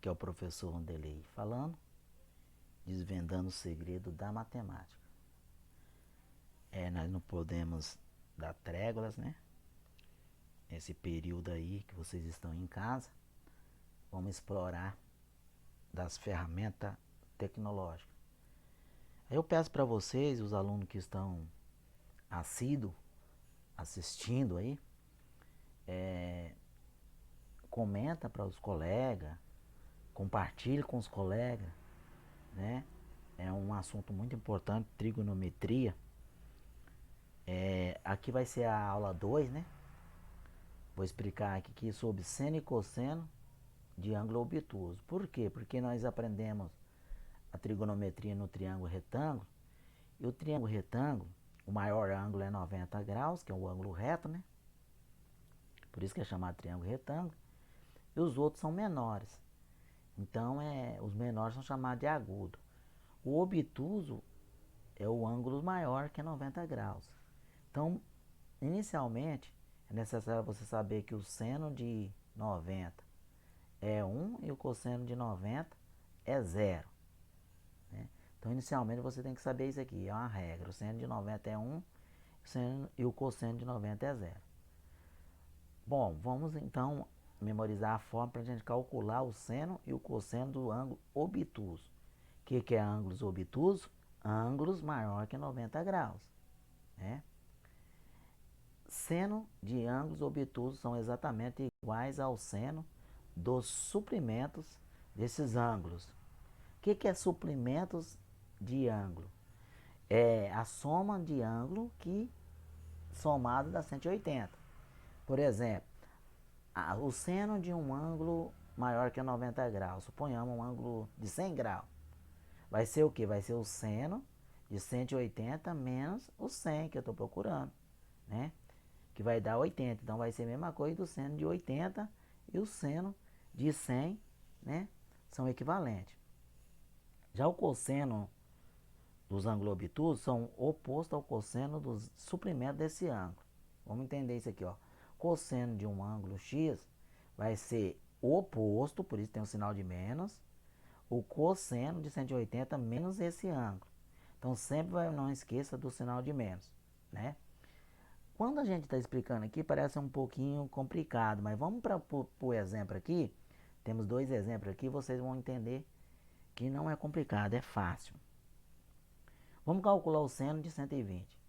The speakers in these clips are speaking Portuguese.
Aqui é o professor Rondelei falando, desvendando o segredo da matemática. Nós não podemos dar tréguas, né? Esse período aí que vocês estão em casa, vamos explorar das ferramentas tecnológicas. Aí eu peço para vocês, os alunos que estão assíduos, assistindo aí, comenta para os colegas, compartilhe com os colegas, né? É um assunto muito importante, trigonometria. Aqui vai ser a aula 2, né? Vou explicar aqui sobre seno e cosseno de ângulo obtuso. Por quê? Porque nós aprendemos a trigonometria no triângulo retângulo. E o triângulo retângulo, o maior ângulo é 90 graus, que é o ângulo reto, né? Por isso que é chamado triângulo retângulo. E os outros são menores. Então, os menores são chamados de agudo. O obtuso é o ângulo maior, que é 90 graus. Então, inicialmente, é necessário você saber que o seno de 90 é 1 e o cosseno de 90 é 0. Né? Então, inicialmente, você tem que saber isso aqui. É uma regra. O seno de 90 é 1 e o cosseno de 90 é 0. Bom, vamos então memorizar a forma para a gente calcular o seno e o cosseno do ângulo obtuso. O que é ângulos obtusos? Ângulos maior que 90 graus. Né? Seno de ângulos obtusos são exatamente iguais ao seno dos suprimentos desses ângulos. O que é suprimentos de ângulo? É a soma de ângulo que somado dá 180. Por exemplo, o seno de um ângulo maior que 90 graus, suponhamos um ângulo de 100 graus, vai ser o que? Vai ser o seno de 180 menos o 100 que eu estou procurando, né? Que vai dar 80. Então vai ser a mesma coisa do seno de 80 e o seno de 100, né? São equivalentes. Já o cosseno dos ângulos obtusos são opostos ao cosseno dos suprimentos desse ângulo. Vamos entender isso aqui, ó. Cosseno de um ângulo x vai ser o oposto, por isso tem um sinal de menos, o cosseno de 180 menos esse ângulo. Então sempre não esqueça do sinal de menos, né? Quando a gente está explicando aqui, parece um pouquinho complicado, mas vamos para o exemplo aqui. Temos dois exemplos aqui, vocês vão entender que não é complicado, é fácil. Vamos calcular o seno de 120.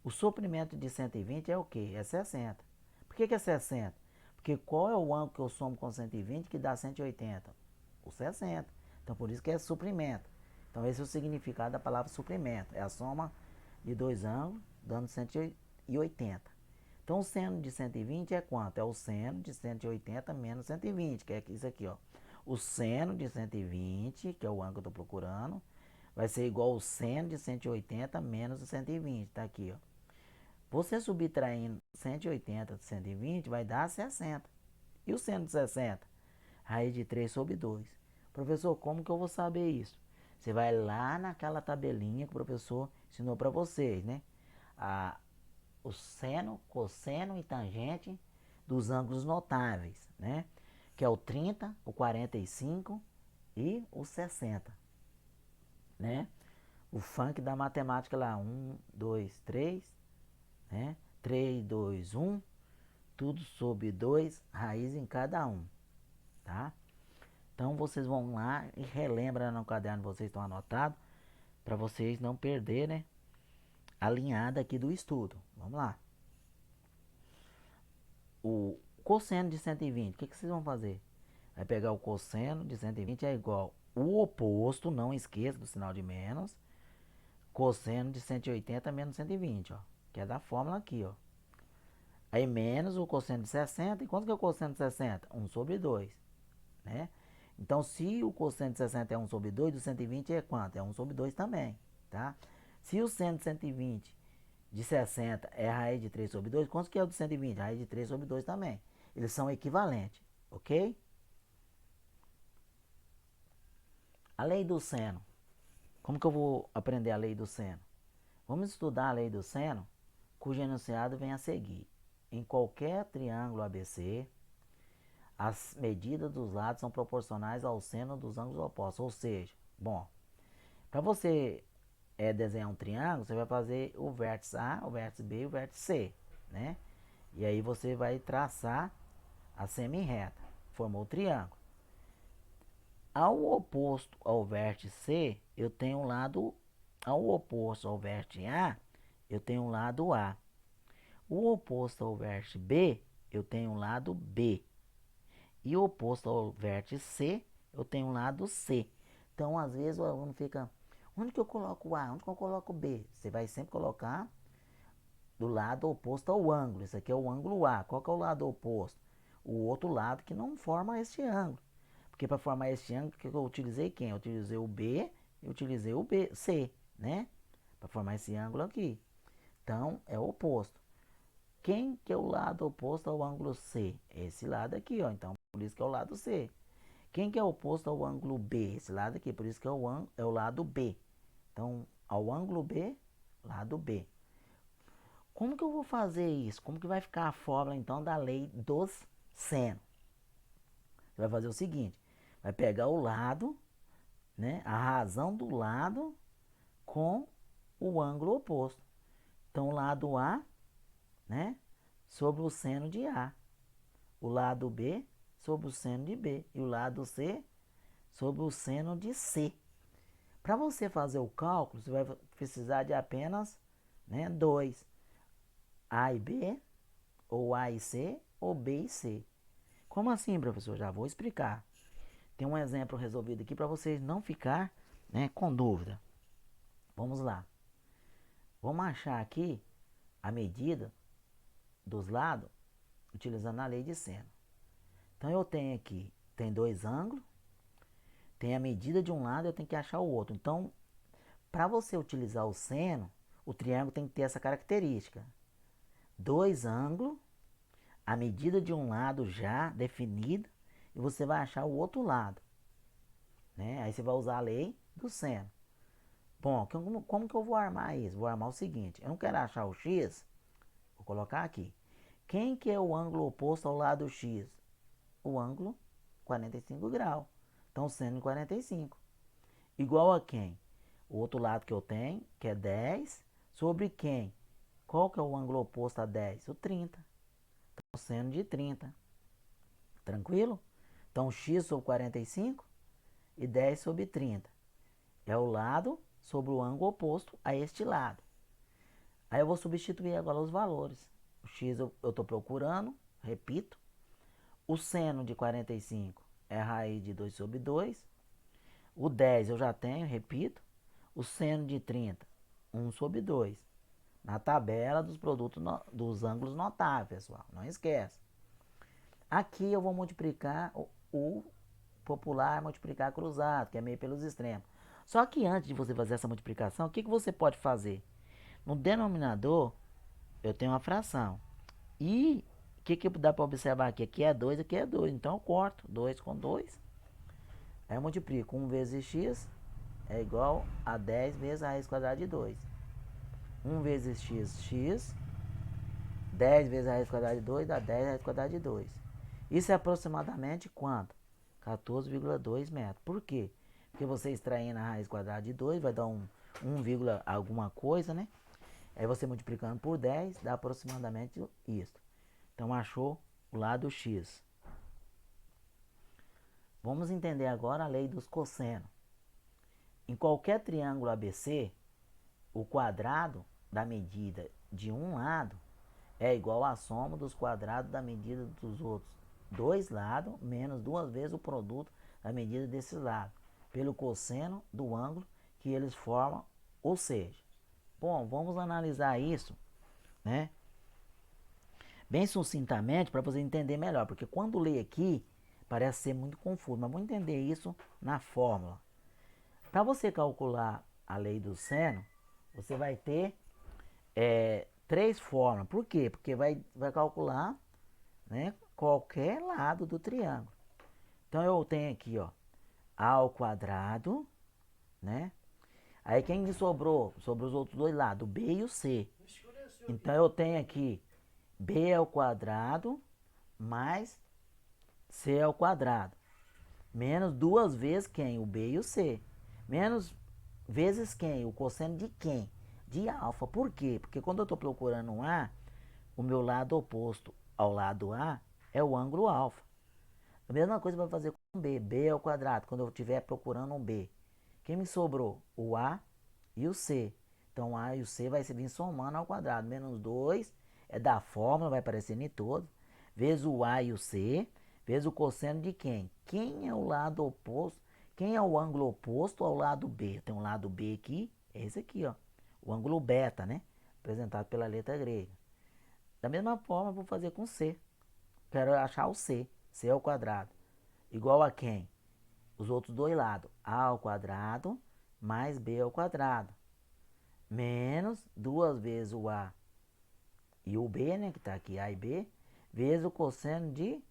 O suprimento de 120 é o quê? É 60. Por que é 60? Porque qual é o ângulo que eu somo com 120 que dá 180? O 60. Então por isso que é suprimento. Então esse é o significado da palavra suprimento. É a soma de dois ângulos dando 180. Então o seno de 120 é quanto? É o seno de 180 menos 120, que é isso aqui, ó. O seno de 120, que é o ângulo que eu estou procurando, vai ser igual ao seno de 180 menos o 120, tá aqui, ó. Você subtraindo 180 de 120 vai dar 60. E o seno de 60? Raiz de 3 sobre 2. Professor, como que eu vou saber isso? Você vai lá naquela tabelinha que o professor ensinou para vocês, né? O seno, cosseno e tangente dos ângulos notáveis, né? Que é o 30, o 45 e o 60, né? O funk da matemática lá, 1, 2, 3, né? 3, 2, 1, tudo sobre 2, raiz em cada um, tá? Então vocês vão lá e relembram no caderno, vocês estão anotados, para vocês não perderem, né, a linhada aqui do estudo. Vamos lá. O cosseno de 120, o que vocês vão fazer? Vai pegar o cosseno de 120 é igual o oposto, não esqueça do sinal de menos, cosseno de 180 menos 120, ó, que é da fórmula aqui, ó. Aí menos o cosseno de 60, e quanto que é o cosseno de 60? 1 sobre 2, né? Então, se o cosseno de 60 é 1 sobre 2, do 120 é quanto? É 1 sobre 2 também, tá? Se o seno de 120 de 60 é a raiz de 3 sobre 2, quanto que é o de 120? Raiz de 3 sobre 2 também. Eles são equivalentes, ok? A lei do seno. Como que eu vou aprender a lei do seno? Vamos estudar a lei do seno, cujo enunciado vem a seguir. Em qualquer triângulo ABC, as medidas dos lados são proporcionais ao seno dos ângulos opostos. Ou seja, bom, para você desenhar um triângulo, você vai fazer o vértice A, o vértice B e o vértice C, né? E aí você vai traçar a semi-reta, formou o triângulo. Ao oposto ao vértice C, eu tenho um lado, ao oposto ao vértice A, eu tenho um lado A. O oposto ao vértice B, eu tenho um lado B. E o oposto ao vértice C, eu tenho um lado C. Então, às vezes, o aluno fica, onde que eu coloco o A? Onde que eu coloco o B? Você vai sempre colocar do lado oposto ao ângulo. Isso aqui é o ângulo A. Qual que é o lado oposto? O outro lado que não forma este ângulo. Porque para formar este ângulo, que eu utilizei quem? Eu utilizei o B e utilizei o B, C, né? Para formar esse ângulo aqui. Então, é o oposto. Quem que é o lado oposto ao ângulo C? Esse lado aqui, ó. Então, por isso que é o lado C. Quem que é oposto ao ângulo B? Esse lado aqui, por isso que é o lado B. Então, ao ângulo B, lado B. Como que eu vou fazer isso? Como que vai ficar a fórmula, então, da lei dos seno? Você vai fazer o seguinte, vai pegar o lado, né, a razão do lado com o ângulo oposto. Então, o lado A, né, sobre o seno de A. O lado B sobre o seno de B. E o lado C sobre o seno de C. Para você fazer o cálculo, você vai precisar de apenas, né, dois. A e B, ou A e C, ou B e C. Como assim, professor? Já vou explicar. Tem um exemplo resolvido aqui para vocês não ficar, né, com dúvida. Vamos lá. Vamos achar aqui a medida dos lados utilizando a lei de seno. Então eu tenho aqui, tem dois ângulos, tem a medida de um lado, eu tenho que achar o outro. Então, para você utilizar o seno, o triângulo tem que ter essa característica. Dois ângulos, a medida de um lado já definida, e você vai achar o outro lado, né? Aí você vai usar a lei do seno. Bom, como que eu vou armar isso? Vou armar o seguinte, eu não quero achar o x, vou colocar aqui. Quem que é o ângulo oposto ao lado x? O ângulo 45 graus. Então, seno de 45. Igual a quem? O outro lado que eu tenho, que é 10, sobre quem? Qual que é o ângulo oposto a 10? O 30. Então, seno de 30. Tranquilo? Então, x sobre 45 e 10 sobre 30. É o lado sobre o ângulo oposto a este lado. Aí eu vou substituir agora os valores. O x eu estou procurando, repito. O seno de 45 é a raiz de 2 sobre 2. O 10 eu já tenho, repito. O seno de 30, 1 sobre 2. Na tabela dos produtos dos ângulos notáveis, pessoal. Não esquece. Aqui eu vou multiplicar o popular multiplicar cruzado, que é meio pelos extremos. Só que antes de você fazer essa multiplicação, o que você pode fazer? No denominador, eu tenho uma fração. E o que dá para observar aqui? Aqui é 2, aqui é 2. Então eu corto 2 com 2. Aí eu multiplico 1 vezes x é igual a 10 vezes a raiz quadrada de 2. 1 vezes x, x. 10 vezes a raiz quadrada de 2 dá 10 raiz quadrada de 2. Isso é aproximadamente quanto? 14,2 metros. Por quê? Porque você extraindo a raiz quadrada de 2 vai dar 1, alguma coisa, né? Aí você multiplicando por 10 dá aproximadamente isso. Então achou o lado x. Vamos entender agora a lei dos cossenos. Em qualquer triângulo ABC, o quadrado da medida de um lado é igual à soma dos quadrados da medida dos outros dois lados, menos duas vezes o produto da medida desse lado, pelo cosseno do ângulo que eles formam, ou seja, bom, vamos analisar isso, né? Bem sucintamente para você entender melhor, porque quando lê aqui parece ser muito confuso, mas vamos entender isso na fórmula. Para você calcular a lei do seno, você vai ter três fórmulas. Por quê? Porque vai calcular, né, qualquer lado do triângulo. Então eu tenho aqui, ó, a ao quadrado, né? Aí quem me sobrou? Sobre os outros dois lados, o B e o C. Então eu tenho aqui B ao quadrado mais C ao quadrado. Menos duas vezes quem? O B e o C. Menos vezes quem? O cosseno de quem? De alfa. Por quê? Porque quando eu estou procurando um A, o meu lado oposto ao lado A é o ângulo alfa. A mesma coisa vai fazer com B. B ao quadrado, quando eu estiver procurando um B. Quem me sobrou? O A e o C. Então, o A e o C vai se vir somando ao quadrado. Menos 2 é da fórmula, vai aparecer em todos. Vezes o A e o C, vezes o cosseno de quem? Quem é o lado oposto? Quem é o ângulo oposto ao lado B? Tem um lado B aqui, é esse aqui, ó. O ângulo beta, né? Representado pela letra grega. Da mesma forma, vou fazer com C. Quero achar o C. C ao quadrado. Igual a quem? Os outros dois lados. A ao quadrado mais B ao quadrado. Menos duas vezes o A e o B, né? Que está aqui, A e B. Vezes o cosseno de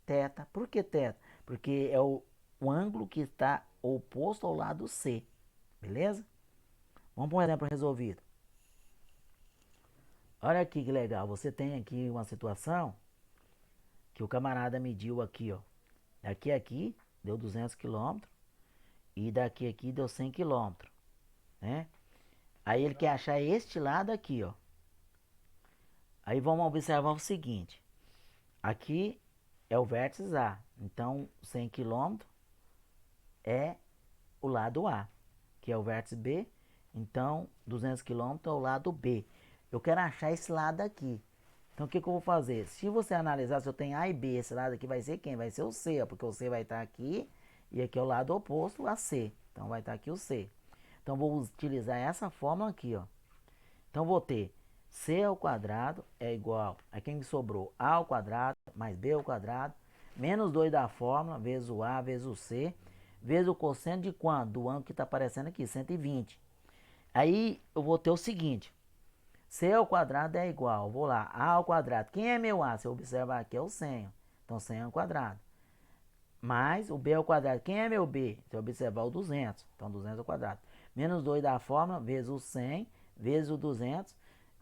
θ. Por que θ? Porque é o ângulo que está oposto ao lado C. Beleza? Vamos para um exemplo resolvido. Olha aqui que legal. Você tem aqui uma situação que o camarada mediu aqui, ó. Daqui a aqui deu 200 quilômetros e daqui a aqui deu 100 quilômetros, né? Aí ele quer achar este lado aqui, ó. Aí vamos observar o seguinte. Aqui é o vértice A. Então, 100 quilômetros é o lado A, que é o vértice B. Então, 200 quilômetros é o lado B. Eu quero achar esse lado aqui. Então, o que, que eu vou fazer? Se você analisar, se eu tenho A e B, esse lado aqui vai ser quem? Vai ser o C, ó, porque o C vai estar aqui e aqui é o lado oposto a C. Então, vai estar aqui o C. Então, vou utilizar essa fórmula aqui, ó. Então, vou ter C ao quadrado é igual a quem me sobrou? A ao quadrado mais B ao quadrado, menos 2 da fórmula, vezes o A, vezes o C, vezes o cosseno de quanto? Do ângulo que está aparecendo aqui, 120. Aí, eu vou ter o seguinte. C ao quadrado é igual, vou lá, A ao quadrado. Quem é meu A? Se eu observar aqui é o 100. Então, 100 ao quadrado. Mais o B ao quadrado. Quem é meu B? Se eu observar o 200. Então, 200 ao quadrado. Menos 2 da fórmula, vezes o 100, vezes o 200,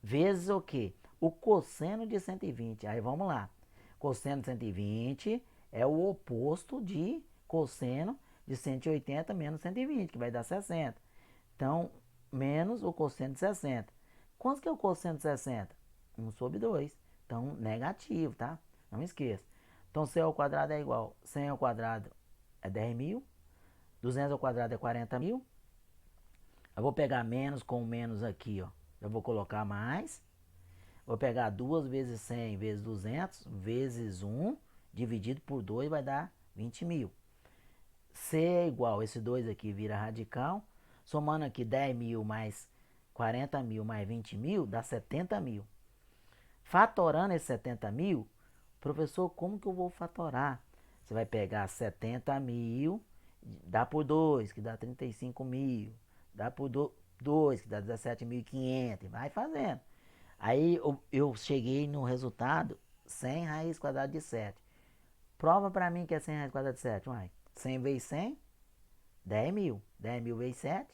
vezes o quê? O cosseno de 120. Aí, vamos lá. Cosseno de 120 é o oposto de cosseno de 180 menos 120, que vai dar 60. Então, menos o cosseno de 60. Quanto que é o cosseno de 60? 1 sobre 2. Então, negativo, tá? Não esqueça. Então, C ao quadrado é igual. 100 ao quadrado é 10 mil. 200 ao quadrado é 40 mil. Eu vou pegar menos com menos aqui, ó. Eu vou colocar mais. Vou pegar 2 vezes 100 vezes 200 vezes 1 dividido por 2 vai dar 20 mil. C é igual, esse 2 aqui vira radical. Somando aqui 10 mil mais 40 mil mais 20 mil, dá 70 mil. Fatorando esse 70 mil, professor, como que eu vou fatorar? Você vai pegar 70 mil, dá por 2, que dá 35 mil. Dá por 2, que dá 17.500. Vai fazendo. Aí eu cheguei no resultado 100 raiz quadrada de 7. Prova para mim que é 100 raiz quadrada de 7. Uai, 100 vezes 100, 10 mil. 10 mil vezes 7,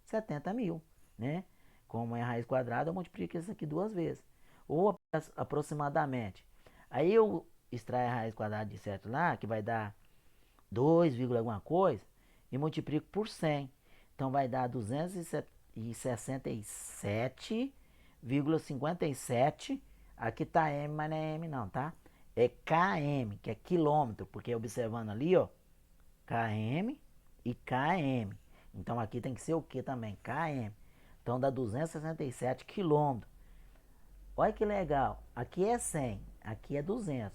70 mil, né? Como é raiz quadrada, eu multiplico isso aqui duas vezes. Ou aproximadamente. Aí eu extraio a raiz quadrada de 7 lá, que vai dar 2, alguma coisa, e multiplico por 100. Então vai dar 267,57. Aqui tá M, mas não é M não, tá? É km, que é quilômetro, porque observando ali, ó, km e km. Então aqui tem que ser o que também? Km. Então dá 267 quilômetros. Olha que legal. Aqui é 100, aqui é 200.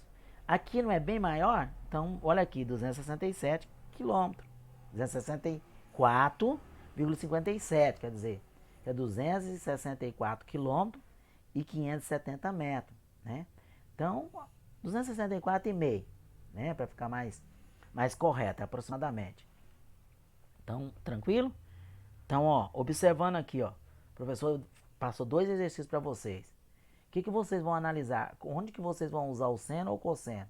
Aqui não é bem maior? Então, olha aqui, 267 quilômetros. 264,57, quer dizer, é 264 quilômetros e 570 metros, né? Então, 264,5, né? Para ficar mais correto, aproximadamente. Então, tranquilo? Então, ó, observando aqui, ó, o professor passou dois exercícios para vocês. O que vocês vão analisar? Onde que vocês vão usar o seno ou o cosseno?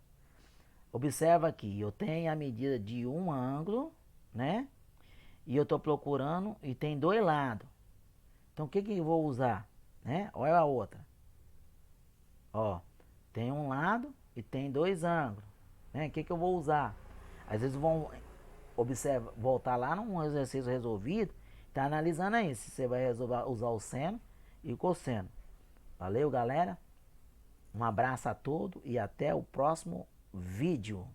Observa aqui, eu tenho a medida de um ângulo, né? E eu estou procurando e tem dois lados. Então, o que eu vou usar? Né? Olha a outra. Ó, tem um lado e tem dois ângulos. Né? O que, que eu vou usar? Às vezes vão voltar lá num exercício resolvido, tá analisando aí se você vai resolver usar o seno e o cosseno. Valeu, galera. Um abraço a todos e até o próximo vídeo.